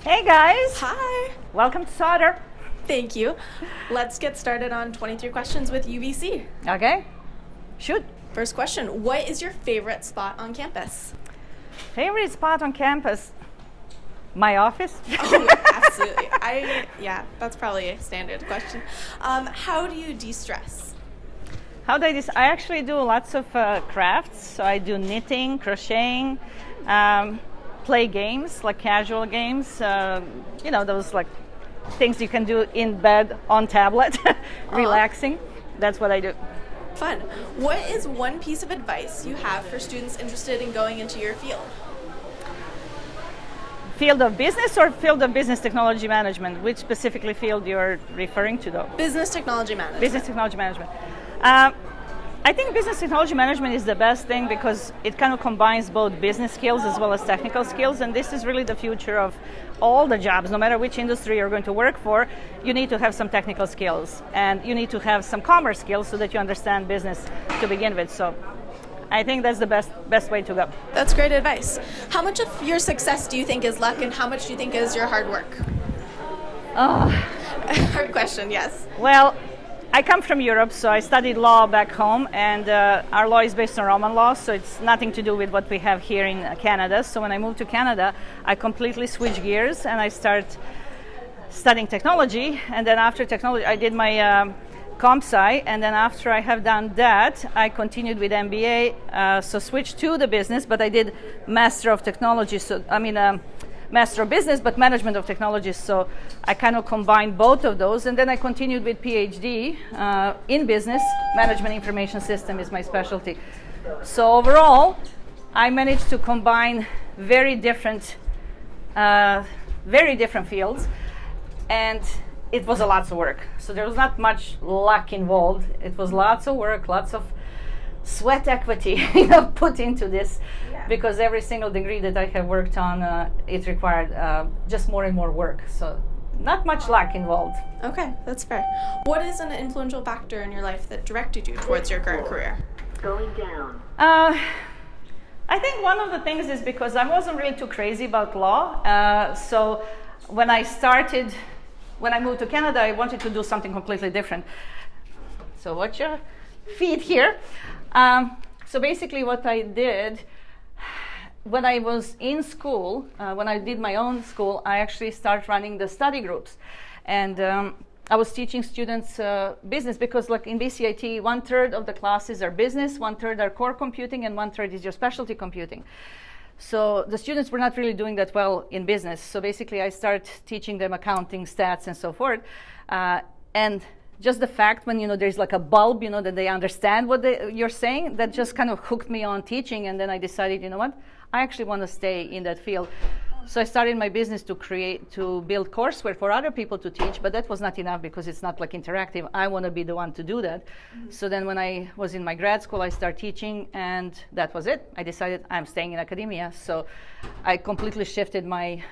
Hey guys! Hi! Welcome to Sauder. Thank you. Let's get started on 23 questions with UBC. Okay, shoot. First question, what is your favorite spot on campus? Favorite spot on campus? My office. Oh, absolutely. Yeah, that's probably a standard question. How do you de-stress? How do I actually do lots of crafts. So I do knitting, crocheting, play games, like casual games. Those like things you can do in bed on tablet, relaxing. That's what I do. Fun. What is one piece of advice you have for students interested in going into your field? Field of business or field of business technology management? Which specifically field you're referring to though? Business technology management. Business technology management. I think business technology management is the best thing because it kind of combines both business skills as well as technical skills, and this is really the future of all the jobs. No matter which industry you're going to work for, you need to have some technical skills, and you need to have some commerce skills so that you understand business to begin with. So I think that's the best way to go. That's great advice. How much of your success do you think is luck, and how much do you think is your hard work? Oh. Hard question, yes. Well, I come from Europe, so I studied law back home, and our law is based on Roman law, so it's nothing to do with what we have here in Canada. So when I moved to Canada, I completely switched gears and I started studying technology. And then after technology, I did my comp sci, and then after I have done that, I continued with MBA, so switched to the business, but I did Master of Technology, Master of Business, but Management of Technology. So I kind of combined both of those, and then I continued with PhD in business. Management Information System is my specialty. So overall, I managed to combine very different fields, and it was a lot of work. So there was not much luck involved. It was lots of work, lots of sweat equity put into this, because every single degree that I have worked on, it required just more and more work. So not much luck involved. Okay, that's fair. What is an influential factor in your life that directed you towards your current career? Going down. I think one of the things is because I wasn't really too crazy about law. So when I moved to Canada, I wanted to do something completely different. So watch your feet here. So basically what I did, when I was in school, when I did my own school, I actually started running the study groups. And I was teaching students business, because like in BCIT, 1/3 of the classes are business, 1/3 are core computing, and 1/3 is your specialty computing. So the students were not really doing that well in business. So basically I started teaching them accounting, stats, and so forth. And just the fact when, there's like a bulb, that they understand what you're saying, that just kind of hooked me on teaching. And then I decided, I actually want to stay in that field. So I started my business to build courseware for other people to teach, but that was not enough because it's not like interactive. I want to be the one to do that. Mm-hmm. So then when I was in my grad school, I started teaching, and that was it. I decided I'm staying in academia. So I completely shifted my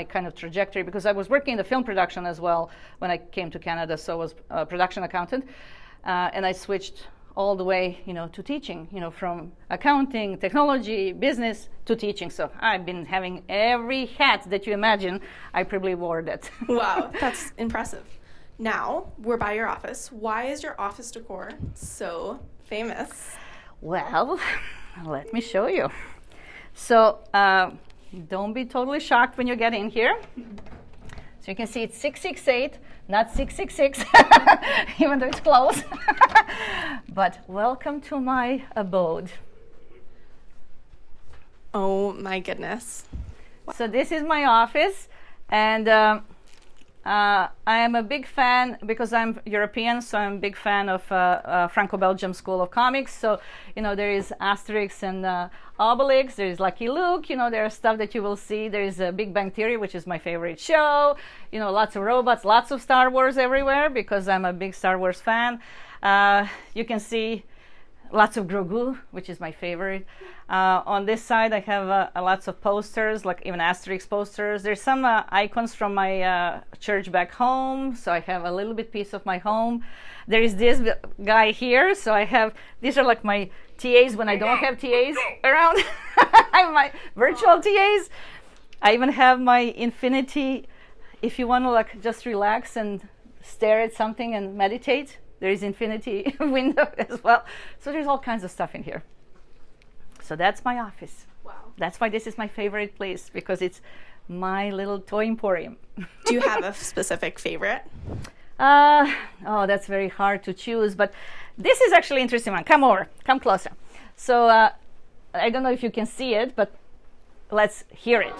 kind of trajectory, because I was working in the film production as well when I came to Canada. So I was a production accountant, and I switched all the way, to teaching, from accounting, technology, business to teaching. So I've been having every hat that you imagine. I probably wore that. Wow, that's impressive. Now we're by your office. Why is your office decor so famous? Well, let me show you. So don't be totally shocked when you get in here. So you can see it's 668, not 666, even though it's close. But welcome to my abode. Oh my goodness. So this is my office, and I am a big fan, because I'm European, so I'm a big fan of Franco-Belgium School of Comics. So, there is Asterix and Obelix, there is Lucky Luke, there is stuff that you will see. There is a Big Bang Theory, which is my favorite show. Lots of robots, lots of Star Wars everywhere, because I'm a big Star Wars fan. You can see lots of Grogu, which is my favorite. On this side, I have lots of posters, like even Asterix posters. There's some icons from my church back home, so I have a little bit piece of my home. There is this guy here, so these are like my TAs when I don't have TAs around. I have my virtual TAs. I even have my infinity, if you want to like just relax and stare at something and meditate, there is infinity window as well. So there's all kinds of stuff in here. So that's my office. Wow. That's why this is my favorite place, because it's my little toy emporium. Do you have a specific favorite? Oh, that's very hard to choose, but this is actually interesting one. Come over, come closer. So I don't know if you can see it, but let's hear it.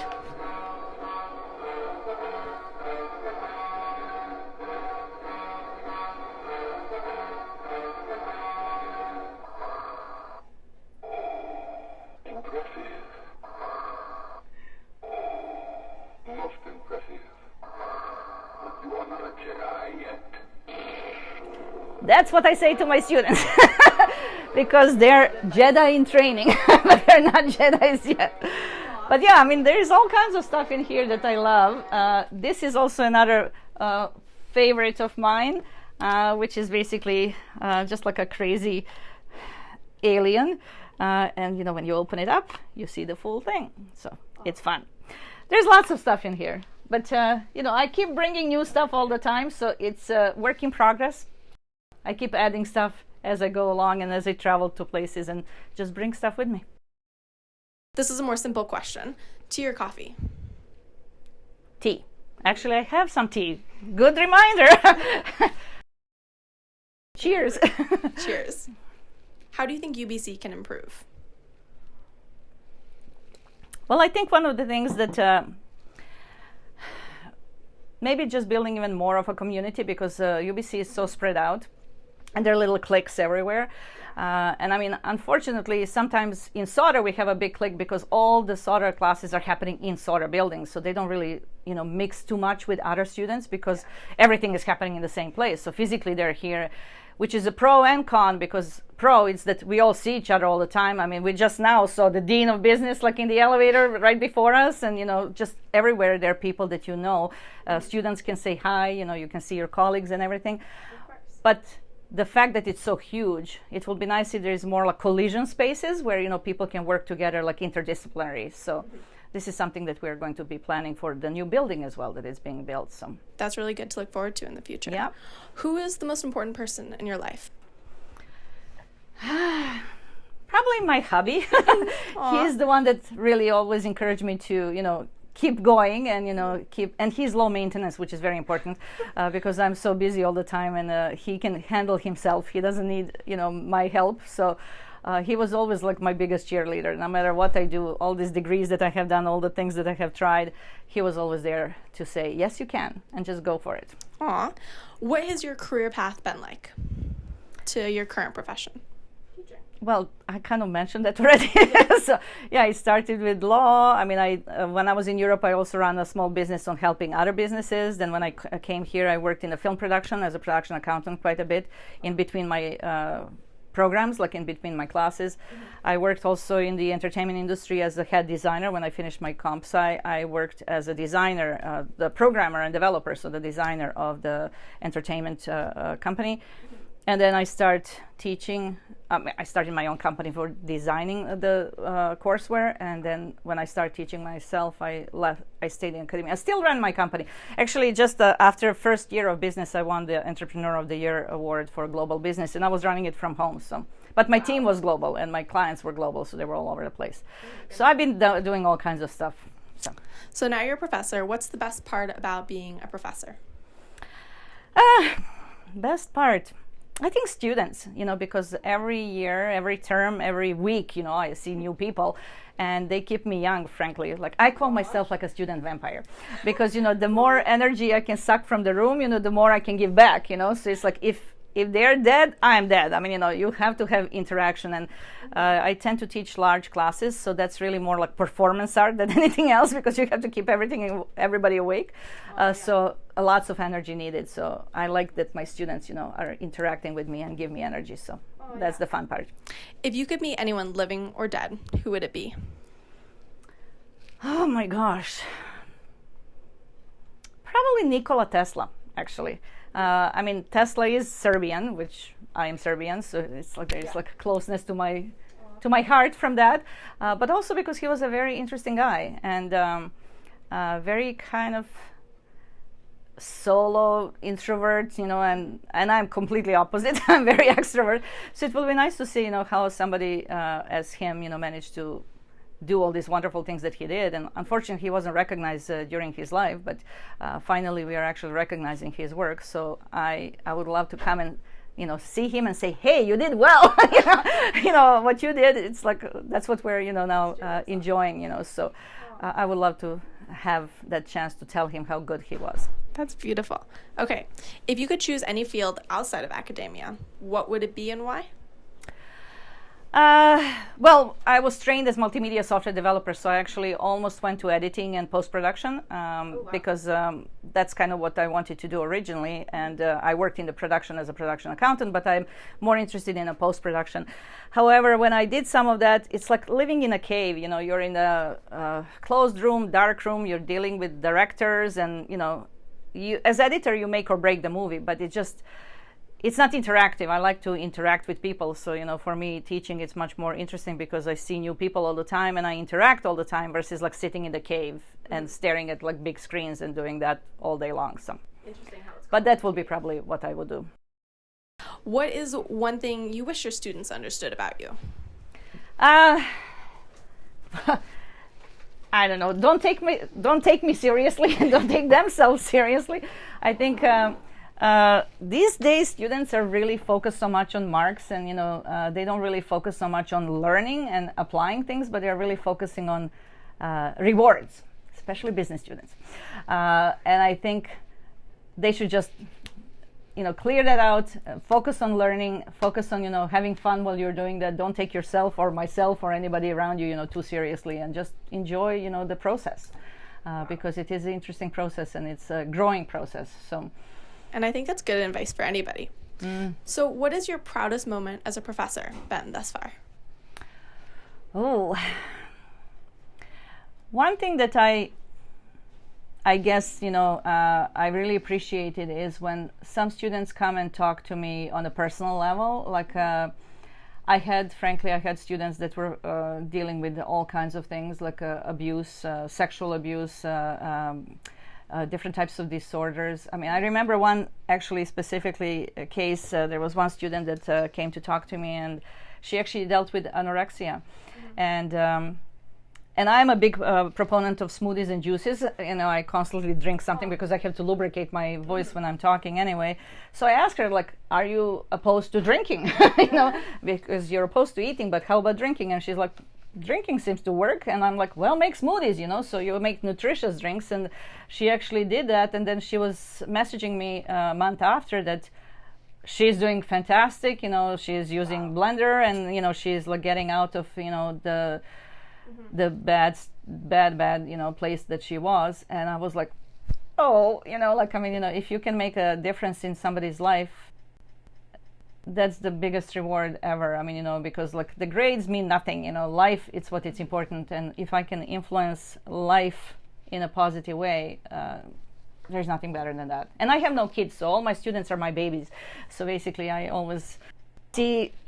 That's what I say to my students, because they're Jedi in training, but they're not Jedis yet. But yeah, I mean, there's all kinds of stuff in here that I love. This is also another favorite of mine, which is basically just like a crazy alien. And you know, when you open it up, you see the full thing. So it's fun. There's lots of stuff in here, but you know, I keep bringing new stuff all the time, so it's a work in progress. I keep adding stuff as I go along and as I travel to places and just bring stuff with me. This is a more simple question. Tea or coffee? Tea. Actually, I have some tea. Good reminder. Cheers. Cheers. How do you think UBC can improve? Well, I think one of the things that maybe just building even more of a community, because UBC is so spread out. And there are little cliques everywhere. And I mean, unfortunately, sometimes in Sauder we have a big clique because all the Sauder classes are happening in Sauder buildings. So they don't really, you know, mix too much with other students because everything is happening in the same place. So physically they're here, which is a pro and con, because pro is that we all see each other all the time. I mean, we just now saw the dean of business like in the elevator right before us, and you know, just everywhere there are people that you know. Students can say hi, you know, you can see your colleagues and everything. But the fact that it's so huge, it will be nice if there's more like collision spaces where, you know, people can work together like interdisciplinary. So this is something that we're going to be planning for the new building as well that is being built. So that's really good to look forward to in the future. Yeah. Who is the most important person in your life? Probably my hubby. He's the one that really always encouraged me to, you know, keep going and, you know, and he's low maintenance, which is very important because I'm so busy all the time, and he can handle himself. He doesn't need, you know, my help. So he was always like my biggest cheerleader. No matter what I do, all these degrees that I have done, all the things that I have tried, he was always there to say, yes, you can, and just go for it. Aw. What has your career path been like to your current profession? Well, I kind of mentioned that already. So, yeah, I started with law. I mean, when I was in Europe, I also ran a small business on helping other businesses. Then when I came here, I worked in the film production as a production accountant quite a bit in between my programs, like in between my classes. I worked also in the entertainment industry as a head designer. When I finished my comp sci, I worked as a designer, the programmer and developer, so the designer of the entertainment company. And then I start teaching. I started my own company for designing the courseware, and then when I started teaching myself, I stayed in academia. I still run my company. Actually, just after first year of business, I won the Entrepreneur of the Year award for global business, and I was running it from home. So, but my team was global, and my clients were global, so they were all over the place. So I've been doing all kinds of stuff. So now you're a professor. What's the best part about being a professor? Best part, I think students, you know, because every year, every term, every week, you know, I see new people and they keep me young, frankly. Like, I call myself like a student vampire because, you know, the more energy I can suck from the room, you know, the more I can give back, you know. So it's like if they're dead, I'm dead. I mean, you know, you have to have interaction. And I tend to teach large classes, so that's really more like performance art than anything else because you have to keep everybody awake. So lots of energy needed. So I like that my students, you know, are interacting with me and give me energy. So that's the fun part. If you could meet anyone living or dead, who would it be? Oh my gosh. Probably Nikola Tesla, actually. I mean, Tesla is Serbian, which I am Serbian, so it's like there's like a closeness to my heart from that. But also because he was a very interesting guy, and very kind of solo introvert, and I'm completely opposite. I'm very extrovert. So it will be nice to see, how somebody as him, managed to do all these wonderful things that he did. And unfortunately, he wasn't recognized during his life, but finally we are actually recognizing his work. So I would love to come and, see him and say, hey, you did well. What you did, it's like, that's what we're, now enjoying, so I would love to have that chance to tell him how good he was. That's beautiful. Okay, if you could choose any field outside of academia, what would it be and why? Well, I was trained as multimedia software developer, so I actually almost went to editing and post-production because that's kind of what I wanted to do originally. And I worked in the production as a production accountant, but I'm more interested in a post-production. However, when I did some of that, it's like living in a cave. You're in a closed room, dark room. You're dealing with directors, and you as editor you make or break the movie, but it's not interactive. I like to interact with people. So, for me, teaching is much more interesting because I see new people all the time and I interact all the time versus like sitting in the cave and staring at like big screens and doing that all day long. So, interesting how it's but that will be probably what I would do. What is one thing you wish your students understood about you? I don't know. Don't take me seriously. Don't take themselves seriously. I think these days students are really focused so much on marks, and they don't really focus so much on learning and applying things, but they're really focusing on rewards, especially business students. And I think they should just clear that out, focus on learning, focus on having fun while you're doing that. Don't take yourself or myself or anybody around you too seriously, and just enjoy the process because it is an interesting process and it's a growing process. So. And I think that's good advice for anybody. So what is your proudest moment as a professor been thus far? Oh, one thing that I guess, I really appreciated is when some students come and talk to me on a personal level. Like I had students that were dealing with all kinds of things like abuse, sexual abuse, different types of disorders. I mean, I remember one actually specifically a case. There was one student that came to talk to me, and she actually dealt with anorexia. And I'm a big proponent of smoothies and juices. I constantly drink something because I have to lubricate my voice when I'm talking anyway. So I asked her, like, are you opposed to drinking? Because you're opposed to eating, but how about drinking? And she's like, drinking seems to work. And I'm like, well, make smoothies, so you make nutritious drinks. And she actually did that. And then she was messaging me a month after that she's doing fantastic. She's using blender, and, she's like getting out of, the bad place that she was. And I was like, oh, if you can make a difference in somebody's life, that's the biggest reward ever. Because like the grades mean nothing, life, it's what it's important. And if I can influence life in a positive way, there's nothing better than that. And I have no kids, so all my students are my babies. So basically I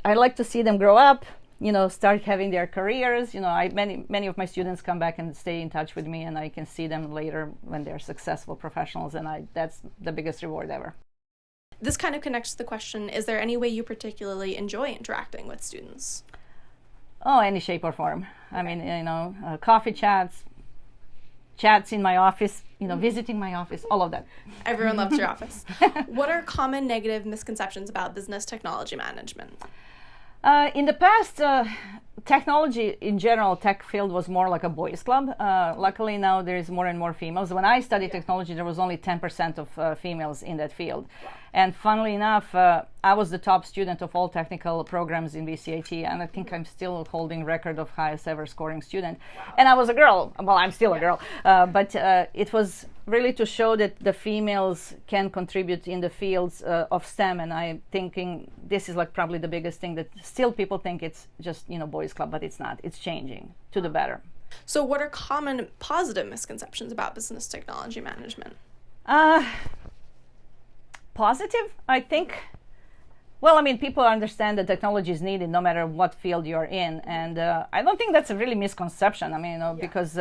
like to see them grow up, start having their careers. Many of my students come back and stay in touch with me, and I can see them later when they're successful professionals, and that's the biggest reward ever. This kind of connects to the question, is there any way you particularly enjoy interacting with students? Oh, any shape or form. Okay. Coffee chats in my office, visiting my office, all of that. Everyone loves your office. What are common negative misconceptions about business technology management? In the past, technology in general, tech field was more like a boys' club. Luckily now there is more and more females. When I studied technology, there was only 10% of females in that field. Wow. And funnily enough, I was the top student of all technical programs in VCIT, and I think I'm still holding record of highest ever scoring student. Wow. And I was a girl. Well, I'm still a girl. But it was really to show that the females can contribute in the fields of STEM, and I'm thinking this is like probably the biggest thing, that still people think it's just boys club, but it's not. It's changing to the better. So what are common positive misconceptions about business technology management? Positive, I think Well, I mean, people understand that technology is needed no matter what field you're in, and I don't think that's a really misconception. I mean, because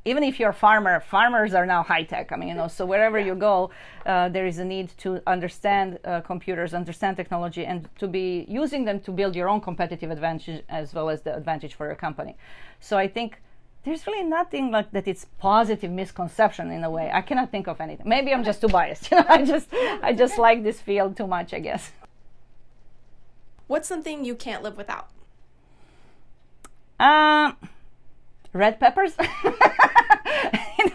even if you're a farmer, farmers are now high tech. I mean, so wherever you go, there is a need to understand computers, understand technology, and to be using them to build your own competitive advantage as well as the advantage for your company. So I think there's really nothing like that. It's positive misconception in a way. I cannot think of anything. Maybe I'm just too biased. I just like this field too much, I guess. What's something you can't live without? Red peppers.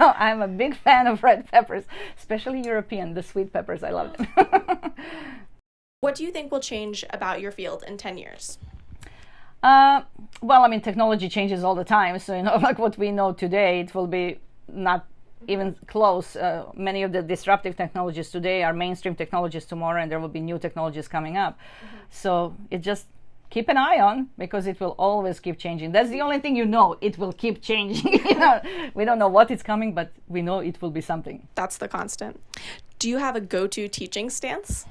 I'm a big fan of red peppers, especially European, the sweet peppers. I love them. What do you think will change about your field in 10 years? Well, I mean, technology changes all the time. So, like what we know today, it will be not even close. Many of the disruptive technologies today are mainstream technologies tomorrow, and there will be new technologies coming up. Mm-hmm. So it just keep an eye on, because it will always keep changing. That's the only thing it will keep changing. We don't know what is coming, but we know it will be something. That's the constant. Do you have a go-to teaching stance?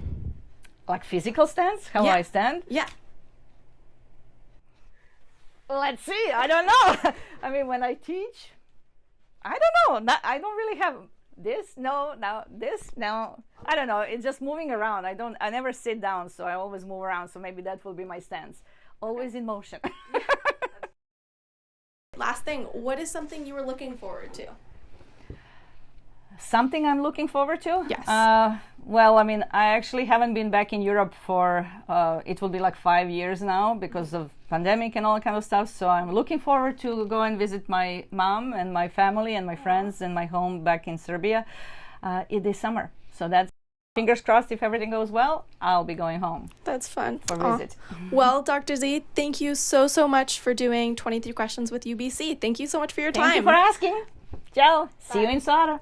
Like physical stance? How I stand? Yeah. Let's see. I don't know. I mean, when I teach, I don't know. I don't really have this. No, now this. No, I don't know. It's just moving around. I never sit down, so I always move around. So maybe that will be my stance. Always in motion. Last thing, what is something you were looking forward to? Something I'm looking forward to? Yes. Well, I mean, I actually haven't been back in Europe for, it will be like 5 years now because of pandemic and all that kind of stuff. So I'm looking forward to go and visit my mom and my family and my friends and my home back in Serbia this summer. So that's, fingers crossed, if everything goes well, I'll be going home. That's fun. For visit. Well, Dr. Z, thank you so much for doing 23 questions with UBC. Thank you so much for your time. Thank you for asking. Ciao. See you in Sauder.